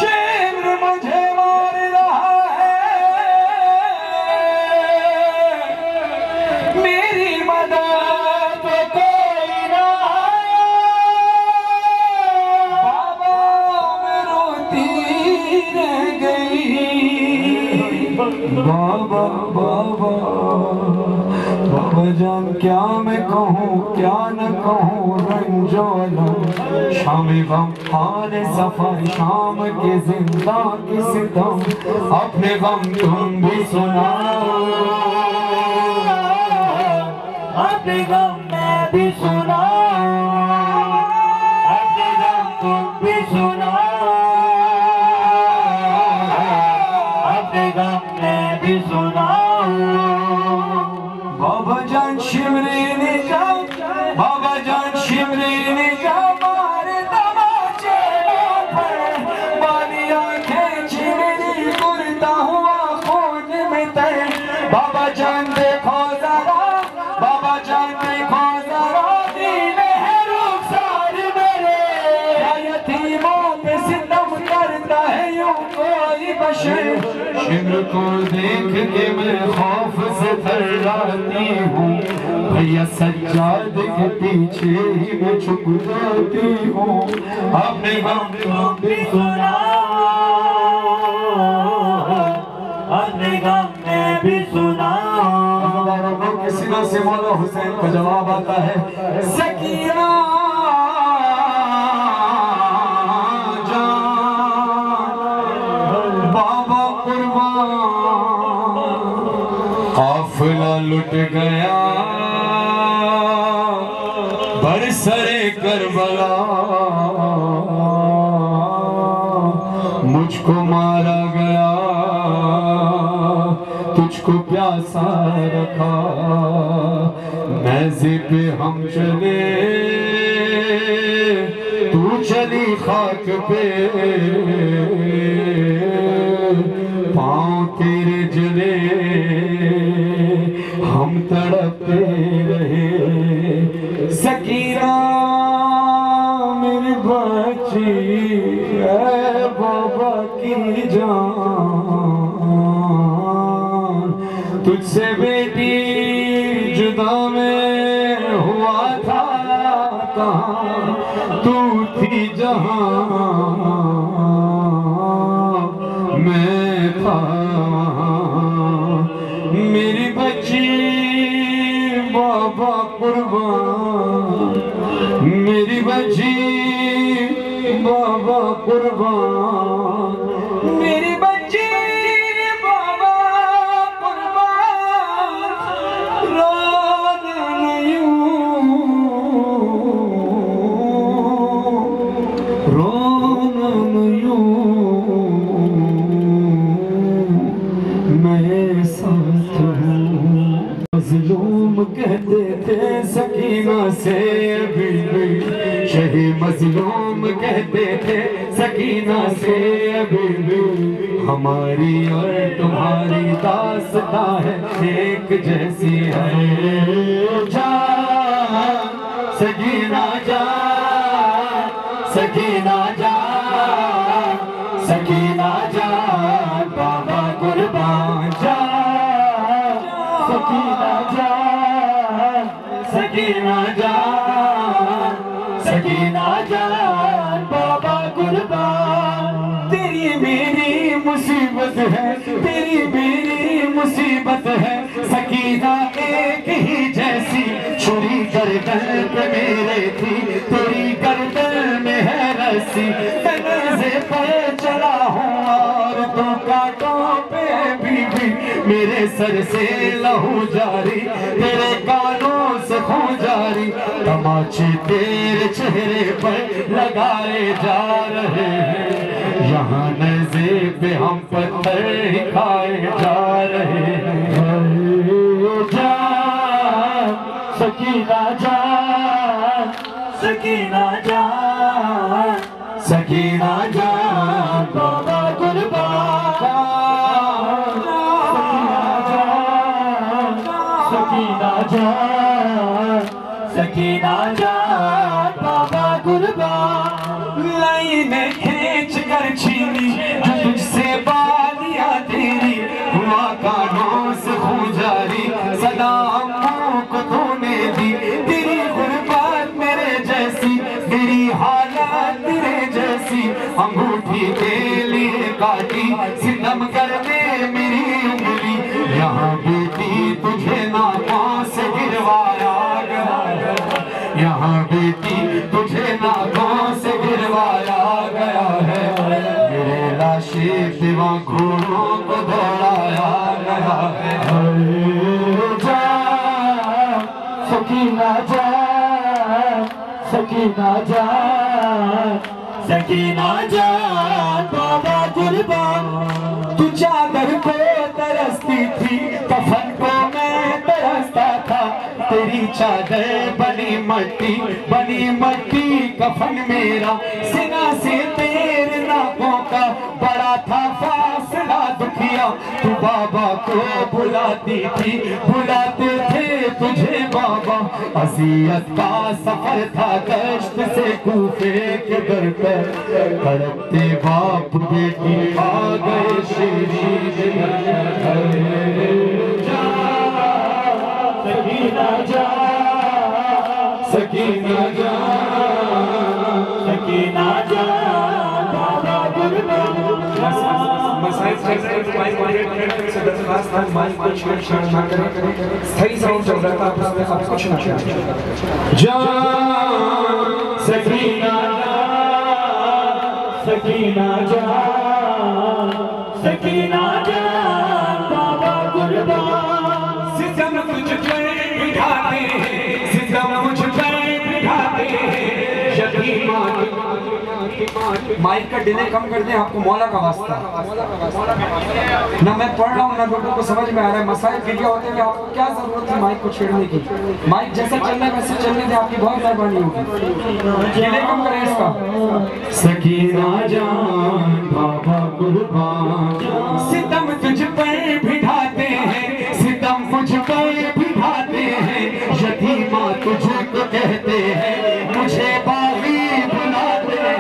شمر مجھے مار رہا ہے، میری مدد پہ کوئی نہ آیا، بابا میں روتی رہ گئی، بابا بابا بابا جان کیا میں کہوں کیا نہ کہوں، رنج و الم شام غم حال صفا، شام کے زندہ کی ستم، اپنے غم تم بھی سناؤ، اپنے غم میں بھی سناؤ، اپنے غم تم بھی سناؤ، اپنے غم میں بھی سناؤ، بابا جان شمری نے جا، بابا جان شمری نے جا، مارے تماچے پر بالیاں کھینچی میری، کرتا ہوا خون میں تر، بابا جان دیکھو ذرا، بابا جان دیکھو ذرا، دل ہے رخسار میرے، کیا یتیموں پہ ستم کرتا ہے یوں کوئی بشر، شمر کو دیکھ کے میں خوف سے تھراتی ہوں، بھیا سجاد کے پیچھے ہی میں چھپ جاتی ہوں، اپنے غم تم بھی سناؤ، اپنے غم میں بھی سناؤ، کے سینہ سے مولا حسین کا جواب آتا ہے، سکینہ قافلہ لٹ گیا برسر کربلا، مجھ کو مارا گیا تجھ کو پیاسا رکھا، نیزے پہ ہم چلے تو چلی خاک پہ، پاؤں تیرے جلے ہم تڑپتے رہے، سکینہ میری بچی اے بابا کی جان، تجھ سے بیٹی جدا میں ہوا تھا کہاں، تو تھی جہاں میں تھا، میری بچی بابا قربان، میری بچی بابا قربان، میری بچی بابا قربان، رونا یوں، رونا یوں، میں ساتھ ہوں، مظلوم کہتے تھے سکینہ سے ابھی بھی، شہی مظلوم کہتے تھے سکینہ سے ابھی بھی، ہماری اور تمہاری داستان ہے ایک جیسی ہے، جا سکینہ جا، سکینہ جا، سکینہ جا، بابا قربان جا، سکینہ جا، سکینہ جا، سکینہ جا، بابا قربان، تیری میری مصیبت ہے، تیری میری مصیبت ہے، سکینہ ایک ہی جیسی چھری گردن پہ میرے تھی تیری گردن میں ہے رسی میں نیزے پر چلا ہوں اور تو کانٹوں پہ بی بی میرے سر سے لہو جاری تیرے کانوں سے خون جاری تماچے تیرے چہرے پر لگائے جا رہے ہیں یہاں نیزے پہ ہم پتھر ہی کھائے جا رہے ہیں جان سکینہ جان سکینہ جان سکینہ جان بابا قربان سکینہ جان سکینہ جان بابا قربان لائنیں کھینچ کر چھینی جو تجھ سے بالیاں تیری ہوا کانوں سے خون جاری صدا اموں کو تو نے دی تیری غربت میرے جیسی میری حالت تیرے جیسی انگوٹھی کے لیے کاٹی ستم کرنے میری انگلی یہاں بیٹی تجھے ناکوں سے گروایا گیا یہاں بیٹی تجھے ناکوں سے گروایا گیا ہے میرے لاشی دیوان گھوڑوں کو دوڑایا گیا ہے جان سکینہ جان سکینہ جان سکینہ جان بابا قربان تو چادر کو ترستی تھی کفن کو میں ترستا تھا تیری چادر بنی مٹی کفن میرا سینہ سے تیرے ناکوں کا بڑا تھا فاصلہ دکھیا تو بابا کو بلاتی تھی بلاتے تھے تجھے بابا اذیت کا سفر تھا دشت سے کوفے کے در پر تڑپتے باپ بیٹی آ گئے شیری سکینہ جان سکینہ جان سکینہ جان بابا قربان مسائل سے درخواست ہے مائک کو چھیڑ نہ کریں صحیح ساؤنڈ چل رہا تھا اس میں اب کچھ نہ جان سکینہ جان سکینہ جان سکینہ جان بابا قربان ستم تجھ پر بٹھاتے ہیں ستم مجھ پر بٹھاتے ہیں یتیمان مائک کا ڈیلے کم کر دیں آپ کو مولا کا واسطہ نہ میں پڑھ رہا ہوں نہ لوگوں کو سمجھ میں آ رہا ہے مسائل کے لیے ہوتے ہیں آپ کو کیا ضرورت تھی مائک کو چھیڑنے کی مائک جیسا چلنا ہے ویسے چلنے دیں آپ کی بہت مہربانی ہوگی ڈیلے کم کریں اس کا سکینہ جان بابا قربان ستم تجھ پر بٹھاتے ہیں ستم مجھ پر بٹھاتے ہیں یتیمہ تجھ کو کہتے ہیں مجھے باغی بلاتے ہیں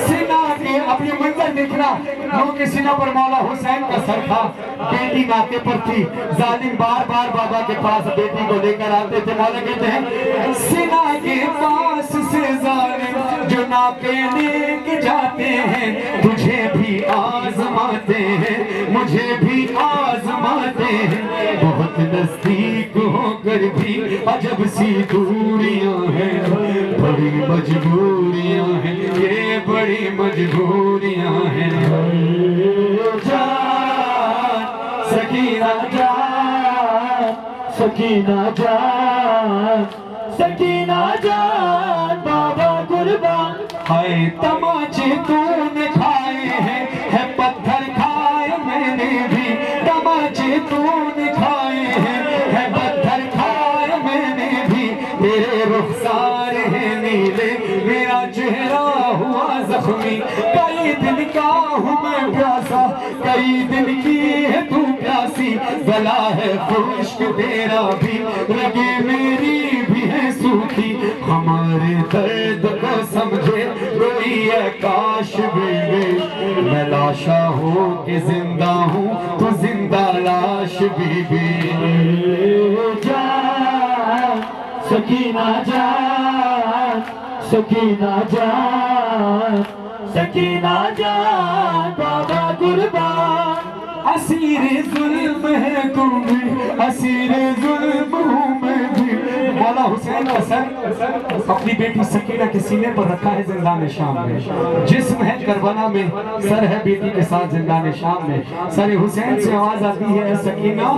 سینہ کے اپنی منظر دیکھنا لوگوں کے سینہ پر مولا حسین کا سر تھا بیٹی ناکے پر تھی ظالم بار بار بابا کے پاس بیٹی کو لے کر آتے تھے مولا کہتے ہیں سینہ کے پاس سے ظالم جو ناکے لے کے جاتے ہیں تجھے بھی آزماتے ہیں مجھے بھی آزماتے ہیں بہت نزدیک ہو کر بھی عجب سی دوریاں ہیں بڑی مجبوریاں ہیں یہ بڑی مجبوریاں ہیں جان سکینہ جان سکینہ جان سکینہ جان بابا قربان ہائے تماچے تو نے کھائے ہیں ہے پتھر کھائے میں نے بھی تماچے تو نے کھائے ہیں ہے پتھر کھائے میں نے بھی تیرے رخسار ہیں نیلے میرا چہرہ ہوا زخمی کئی دن کا ہوں میں پیاسا کئی دن کی ہے تو پیاسی گلا ہے خشک تیرا بھی رگیں میری بھی ہے سوکھی ہمارے درد کو سمجھے روئی ہے کاش بی میں لاشا ہو کہ زندہ ہوں تو زندہ لاش بی جان سکینہ جان سکینہ جان سکینہ جان بابا قربان اسیر ظلم ہے تم بھی اسیر ظلم ہوں میں بھی مولا حسین کا سر اپنی بیٹی سکینہ کے سینے پر رکھا ہے زندان شام میں، جسم ہے کربلا میں، سر ہے بیٹی کے ساتھ زندان شام میں. سر حسین سے آواز آتی ہے سکینہ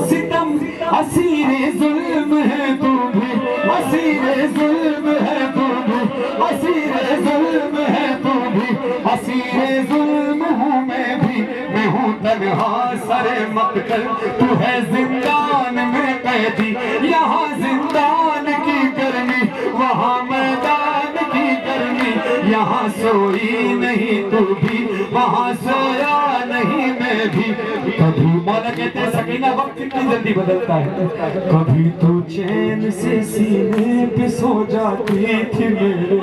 ستم اسیر ظلم ہے تو بھی، اسیر ظلم ہے تو بھی، اسیر ظلم ہے تو بھی، اسیر ظلم ہوں میں بھی، میں ہوں تنہا سر مقتل، تو ہے زندان میں قیدی. یہاں زندان کی گرمی، وہاں میدان کی گرمی، یہاں سوئی نہیں تو بھی، وہاں سویا نہیں میں بھی. کبھی مولا کہتے ہیں سکینہ وقت کتنی جلدی بدلتا ہے، کبھی تو چین سے سینے پہ سو جاتی تھی میرے،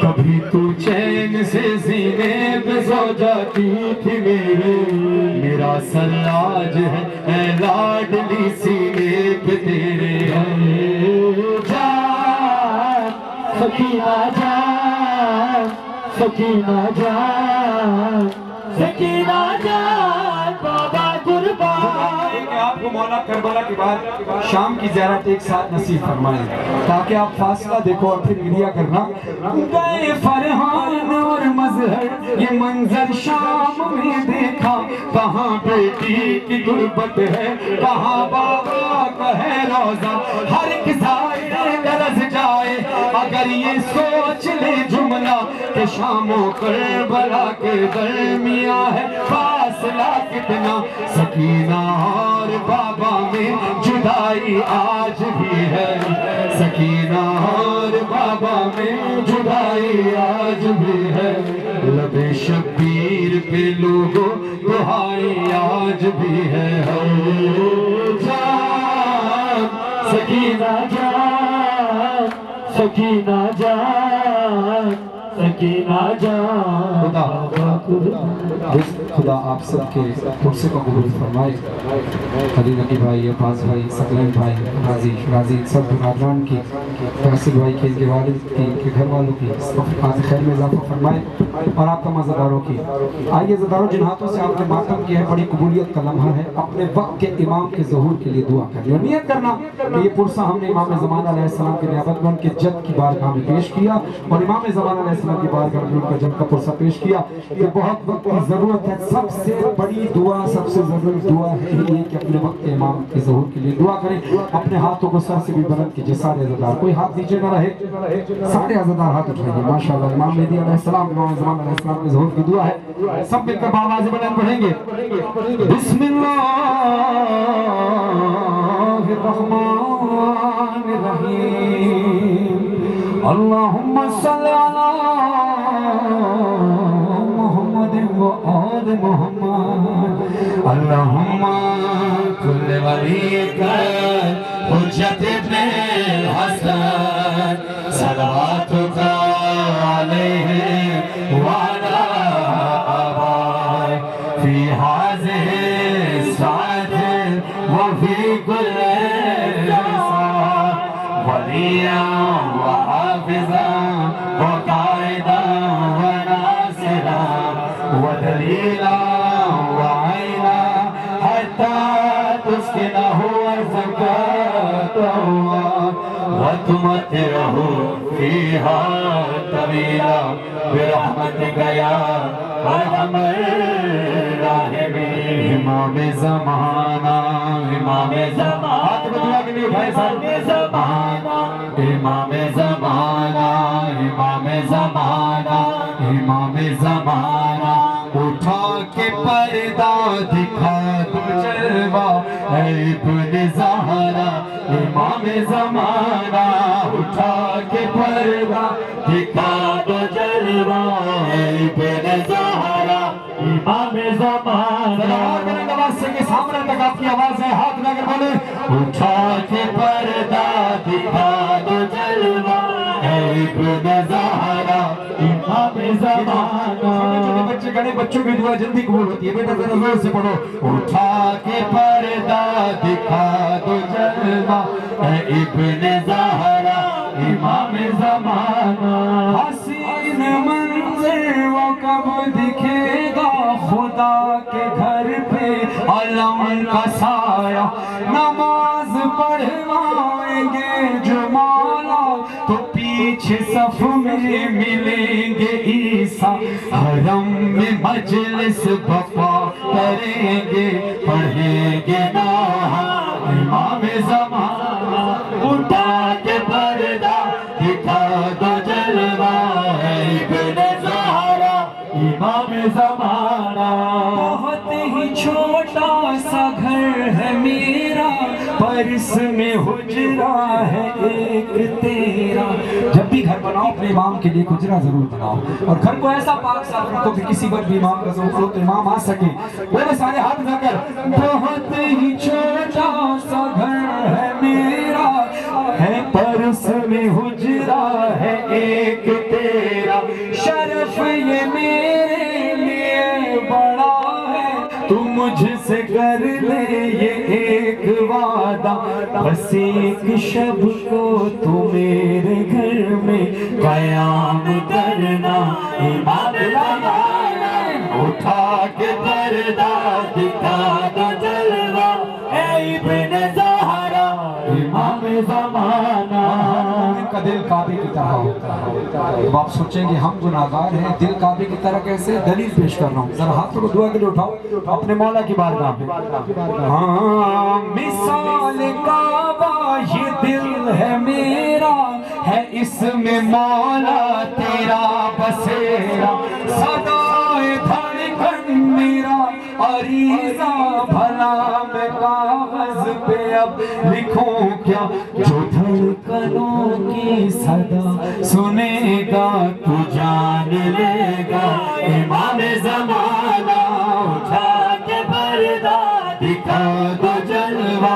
کبھی تو چین سے سینے پہ سو جاتی تھی میرے. میرا سراج ہے اے لاڈلی سینے پہ تیرے ہے. جان سکینہ جان، سکینہ جان، سکینہ جان بابا قربان. کہ آپ کو مولا کربلا کے بعد شام کی زیارت ایک ساتھ نصیب فرمائیں تاکہ آپ فاصلہ دیکھو اور پھر گریہ کرنا. گئے فرحان اور مظہر یہ منظر شام میں دیکھا، کہاں بیٹی کی غربت ہے، کہاں بابا کا ہے روزہ. ہر ایک ظاہر گرز جائے اگر یہ سوچ لے جملہ کہ شام و کربلا کے درمیان ہے فاصلہ کتنا. سکینہ اور بابا میں جدائی آج بھی ہے، سکینہ اور بابا میں جدائی آج بھی ہے. لب شبیر پہ لوگوں دہائی آج بھی ہے. جان سکینہ جان، سکینہ جان، سکینہ جان. خدا آپ سب کے قرصے کو قبول فرمائے. خلیل علی بھائی، عباس بھائی، سکلین بھائی، غازی سب برادران کی، تحصیل بھائی کے، ان کے والد کی، ان کے گھر والوں کی آج خیر میں اضافہ فرمائے اور آپ کا مزداروں کی. آئیے زداروں، جن ہاتھوں سے آپ نے ماتم کیا ہے بڑی قبولیت کا لمحہ ہے. اپنے وقت کے امام کے ظہور کے لیے دعا کرنی اور نیت کرنا کہ یہ پرسہ ہم نے امام زمان علیہ السلام کے نیابت میں ان کے جد کی بارگاہ میں پیش کیا اور امام زمان علیہ السلام کی بارگاہ میں ان کا جد کا پرسہ پیش کیا. کہ بہت وقت کی ضرورت ہے. سب سے بڑی دعا، سب سے ضروری دعا ہے یہ کہ اپنے وقت کے امام کے ظہور کے لیے دعا کریں. اپنے ہاتھوں کو سر سے بھی بلند کیجئے. سارے عزادار کوئی ہاتھ نیچے نہ رہے، سارے عزادار ہاتھ اٹھائیے. ماشاءاللہ امام مہدی علیہ السلام، امام زمان علیہ السلام کے ظہور کی دعا ہے. سب مل کر باواز بلند پڑھیں گے. بسم اللہ الرحمن الرحیم. اللہم صلی علی محمد و آل محمد. اللہم کل ولیک حجت ابن الحسن صلواتک علیہ وعلا آبائے فی حاضر سعد وفی کل سعد ولیاں وحافظاں وقائداں وناصراں ودلیلاں وعیناں حتی تسکنہ زکاتہ وتمتعہ فیہا طویلا برحمتک یا ارحم الراحمین. امام زمانہ، امام زمانہ، ہاتھ کو دعا کے لیے اٹھائے زمانہ، امام زمانہ، امام زمانہ، امام زمانہ. اٹھا کے پردہ دکھا دو جلوہ اے ابن زہرا. امام زمانہ اٹھا کے پردہ دکھا دو جلوہ اے ابن زہرا. امام زمانہ سلام کریں آواز سے کہ سامنے تک آپ کی آواز ہے. ہاتھ لے کر بولے اٹھا کے پردہ دکھا دو جلوہ اے ابن زہرا. امام زمانہ. چھوٹے بچے گھڑے بچوں کی دعا جلدی قبول ہوتی ہے. بیٹا ذرا زور سے پڑھو. اٹھا کے پردہ دکھا دو جلوہ اے ابن زہرا. امام زمانہ. حسین منظر وہ کب دکھے گا خدا کے گھر پہ علم کا سایہ نماز پڑھوائیں گے جو مولا تو پیچھے صف میں ملیں گے عیسیٰ حرم میں مجلس بپا کریں گے پڑھیں گے نوحہ امام زمانہ اٹھا کے پردہ دکھا دو جلوہ ابن زہرا امام زمانہ بہت ہی چھوٹا سا گھر ہے میرا پر اس میں حجرہ ہے ایک تیرا جب بھی گھر بناؤ اپنے امام کے لیے حجرہ ضرور بناؤ اور گھر کو ایسا پاک صاف رکھو کہ کسی وقت بھی امام کا ضرورت ہو تو امام آ سکے میرے سارے ہاتھ اٹھا کر بہت ہی چھوٹا سا گھر ہے میرا ہے پر اس میں حجرہ ہے ایک تیرا شرف یہ میرے لیے بڑا ہے تو مجھ سے کر لے یہ ایک وعدہ بس ایک شب کو تو میرے گھر میں قیام کرنا امام زمانہ اٹھا کے پردہ دکھا دو جلوہ اے ابن زہرا امام زمانہ کا دل کعبے کی طرح ہوتا ہے اب آپ سوچیں گے ہم گناہگار ہیں دل کعبے کی طرح کیسے دلیل پیش کر رہا ہوں ذرا ہاتھوں کو دعا کے لیے اٹھاؤ اپنے مولا کی بارگاہ میں ہاں مثال کعبہ یہ دل ہے میرا ہے اس میں مولا تیرا بسیرا صدائے دھڑکن میرا عریضہ بھلا میں کاغذ پہ اب لکھوں کیا جو دھڑکنوں کی صدا سنے گا تو جان لے گا امام زمانہ اٹھا کے پردہ دکھا دو جلوہ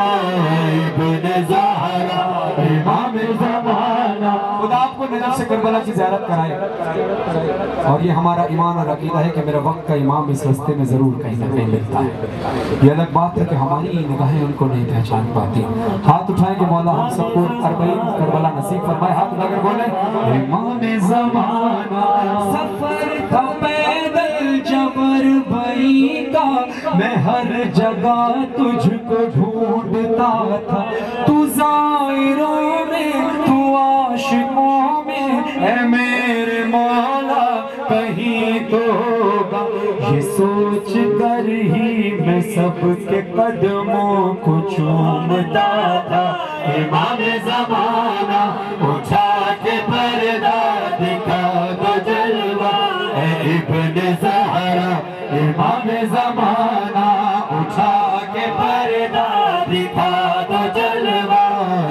ابن زہرا امام زمانہ خدا آپ کو نجف سے کربلا کی زیارت کرائے اور یہ ہمارا ایمان اور عقیدہ ہے کہ میرا وقت کا امام اس رستے میں ضرور کہیں نہ کہیں ملتا ہے یہ الگ بات ہے کہ ہماری نگاہیں ان کو نہیں پہچان پاتی ہاتھ اٹھائیں کہ مولا ہم سب کو 40 کربلا نصیب فرمائے ہاتھ اٹھا کر بولیں امام زمانہ سفر تھا پیدل جبر بھائی کا میں ہر جگہ تجھ کو ڈھونڈتا تھا تو زائروں میں تو عاشقوں میں اے میرے مولا کہیں تو ہوگا یہ سوچ کر ہی میں سب کے قدموں کو چومتا تھا امام زمانہ اٹھا کے پردہ دکھا دو جلوہ اے ابن زہرا امام زمانہ اٹھا کے پردہ دکھا دو جلوہ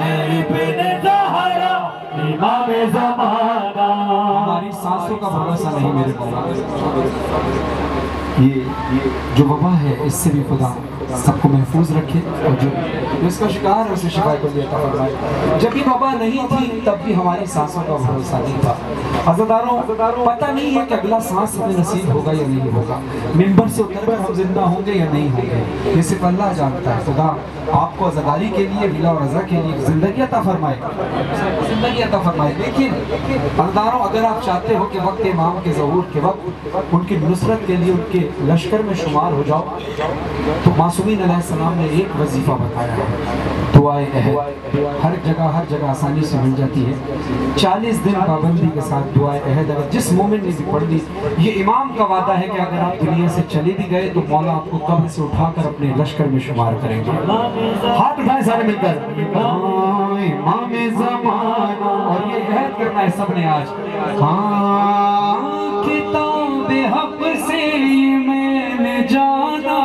اے ابن زہرا امام زمانہ ہماری سانسوں کا بھروسہ نہیں میرے مولا یہ جو وبا ہے اس سے بھی خدا سب کو محفوظ رکھے اور جو اس کا شکار ہے اسے شفا کو عطا فرمائے جب یہ وبا نہیں تھی تب بھی ہماری سانسوں کا بھروسہ نہیں تھا عزاداروں پتہ نہیں ہے کہ اگلا سانس ہمیں نصیب ہوگا یا نہیں ہوگا منبر سے اتر کر ہم زندہ ہوں گے یا نہیں ہوں گے یہ صرف اللہ جانتا ہے خدا آپ کو عزاداری کے لیے بلا اور رضا کے لیے زندگی عطا فرمائے زندگی عطا فرمائے لیکن عزاداروں اگر آپ چاہتے ہو کہ وقت امام کے ظہور کے وقت ان کی نصرت کے لیے ان کے لشکر میں شمار ہو جاؤ تو معصومین علیہ السلام نے ایک وظیفہ بتایا ہے دعائے عہد ہر جگہ آسانی سے مل جاتی ہے 40 دن پابندی کے ساتھ دعائے عہد اگر جس مومن نے بھی پڑھ لی یہ امام کا وعدہ ہے کہ اگر آپ دنیا سے چلے بھی گئے تو مولا آپ کو قبر سے اٹھا کر اپنے لشکر میں شمار کریں گے ہاتھ اٹھائیں سارے مل کر امام زمانہ اور یہ عہد کرنا ہے سب نے آج کتاب حق سے میں نے جانا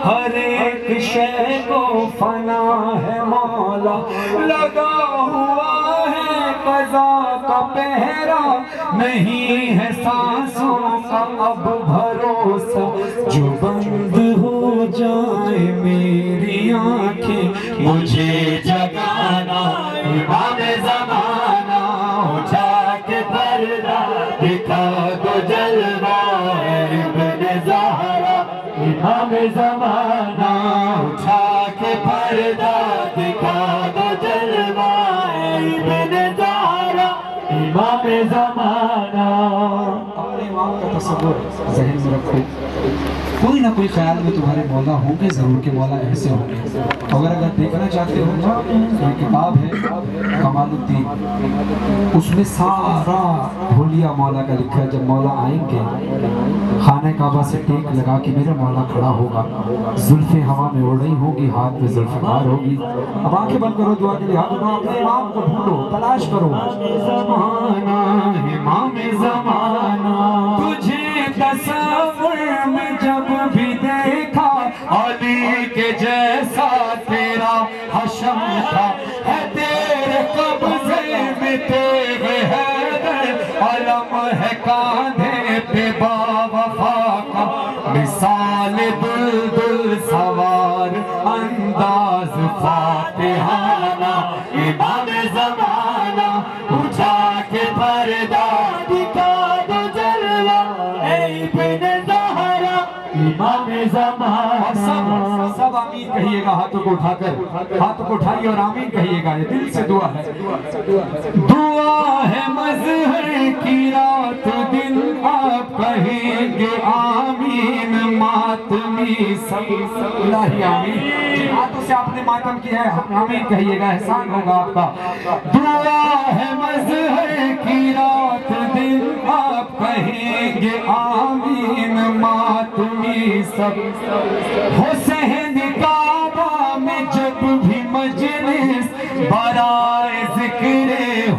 ہر ایک شے کو فنا ہے مولا لگا ہوا ہے قضا کا پہرا نہیں ہے سانسوں کا اب بھروسہ جو بند ہو جائے میری آنکھیں مجھے جگانا امام زمانہ اٹھا کے پردہ دکھا دو جلوہ ابن زہرا امام زمانہ اٹھا کے پردہ دکھا دو جلوہ ابن زہرا امام زمانہ اپنے امام کا تصور ذہن میں رکھو کوئی نہ کوئی خیال میں تمہارے مولا ہوں گے ضرور کہ مولا ایسے ہوں گے. اگر دیکھنا چاہتے ہو یہ کتاب ہے کمال الدین, اس میں سارا حلیہ مولا کا لکھا ہے. جب مولا آئیں گے خانہ کعبہ سے ٹیک لگا کے میرا مولا کھڑا ہوگا, زلفیں ہوا میں اڑ رہی ہوں گی, ہاتھ میں زلفکار ہوگی. اب آنکھیں بند کرو, دعا کے لیے ہاتھ اٹھاؤ, اپنے امام کو ڈھونڈو, تلاش کرو. امام زمانہ تجھے تصور میں جب بھی دیکھا, علی کے جیسا تیرا حشم تھا, ہے تیرے قبضے میں تیغ حیدر, علم ہے کاندھے پہ با وفا کا, مثال دلدل سوار انداز فاتحانہ. امام زمانہ اٹھا کے پردہ دکھا دو جلوہ اے ابن زہرا. امام زمانہ سب آمین کہیے گا, ہاتھوں کو اٹھا کر, ہاتھوں کو اٹھائیے اور آمین کہیے گا. یہ دل سے دعا ہے, دعا ہے مظہر کی رات دن, آپ کہیں گے آمین ماتمی سب. الہی آمین. جن ہاتھوں سے آپ نے ماتم کیا ہے آمین کہیے گا, احسان ہوگا آپ کا. دعا ہے مظہر کی رات دن, آپ کہیں گے آمین ماتمی سب. حسین کعبہ میں جب بھی مجلس برائے ذکر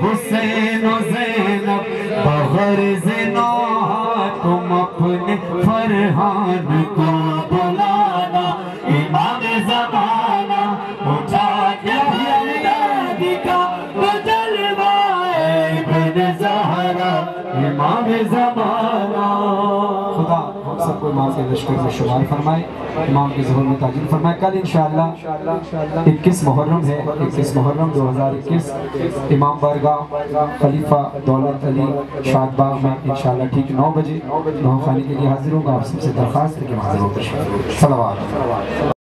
حسین و زینب, بغرض نوحہ تم اپنے فرحان کو بلانا. امام زمانہ اٹھا کے دکھا تو جلوہ ابن زہرا. امام زمانہ خدا ہم سب کو امام کے لشکر میں شمار فرمائے, امام کے ظہور میں تاجر فرمائے. کل انشاءاللہ 21 محرم ہے, 21 محرم 2021, امام بارگاہ خلیفہ دولت علی شاد باغ میں انشاءاللہ ٹھیک 9 بجے نو خانی کے لیے حاضر ہوں گا. آپ سب سے درخواست ہے کہ حاضر ہو کر صلوات